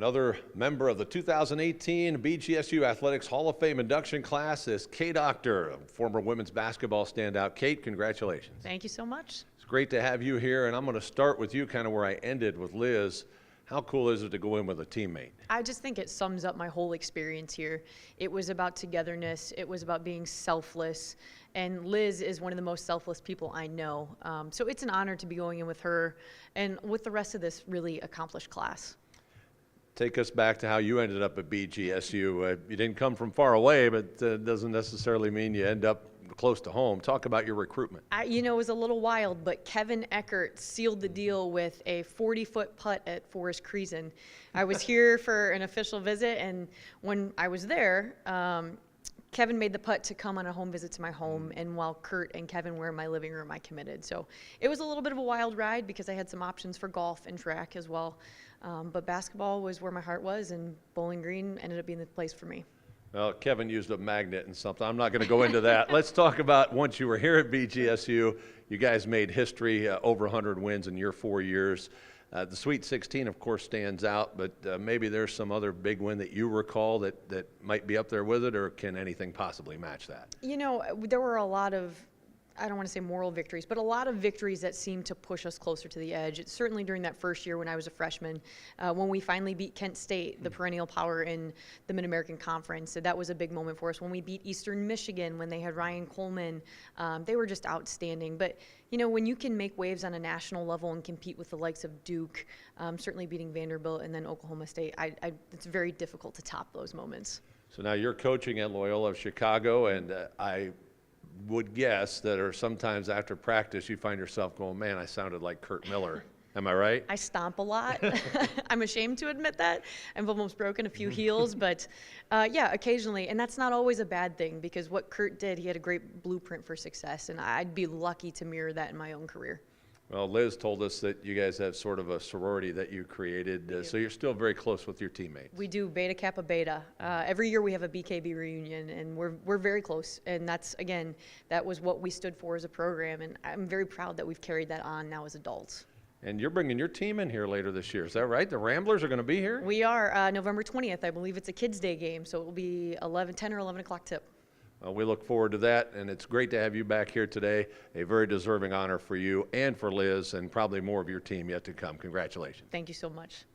Another member of the 2018 BGSU Athletics Hall of Fame induction class is Kate Achter, a former women's basketball standout. Kate, congratulations. Thank you so much. It's great to have you here, and I'm going to start with you kind of where I ended with Liz. How cool is it to go in with a teammate? I just think it sums up my whole experience here. It was about togetherness. It was about being selfless. And Liz is one of the most selfless people I know. So it's an honor to be going in with her and with the rest of this really accomplished class. Take us back to how you ended up at BGSU. You didn't come from far away, but doesn't necessarily mean you end up close to home. Talk about your recruitment. It was a little wild, but Kevin Eckert sealed the deal with a 40-foot putt at Forest Creason. I was here for an official visit, and when I was there, Kevin made the putt to come on a home visit to my home, and while Kurt and Kevin were in my living room, I committed. So it was a little bit of a wild ride because I had some options for golf and track as well. But basketball was where my heart was, and Bowling Green ended up being the place for me. Well, Kevin used a magnet and something. I'm not going to go into that. Let's talk about once you were here at BGSU, you guys made history, over 100 wins in your 4 years. The Sweet 16, of course, stands out, but maybe there's some other big win that you recall that might be up there with it, or can anything possibly match that? There were a lot of, I don't want to say moral victories, but a lot of victories that seemed to push us closer to the edge. It's certainly during that first year when I was a freshman, when we finally beat Kent State, the perennial power in the Mid-American Conference. So that was a big moment for us. When we beat Eastern Michigan, when they had Ryan Coleman, they were just outstanding. But when you can make waves on a national level and compete with the likes of Duke, certainly beating Vanderbilt and then Oklahoma State, it's very difficult to top those moments. So now you're coaching at Loyola of Chicago, and I would guess that or sometimes after practice you find yourself going, man, I sounded like Kurt Miller. Am I right? I stomp a lot. I'm ashamed to admit that. I've almost broken a few heels, but yeah, occasionally. And that's not always a bad thing because what Kurt did, he had a great blueprint for success, and I'd be lucky to mirror that in my own career. Well, Liz told us that you guys have sort of a sorority that you created, so you're still very close with your teammates. We do, Beta Kappa Beta. Every year we have a BKB reunion, and we're very close. And that's, again, that was what we stood for as a program, and I'm very proud that we've carried that on now as adults. And you're bringing your team in here later this year, is that right? The Ramblers are going to be here? We are, November 20th. I believe it's a Kids' Day game, so it will be 10 or 11 o'clock tip. We look forward to that, and it's great to have you back here today. A very deserving honor for you and for Liz, and probably more of your team yet to come. Congratulations. Thank you so much.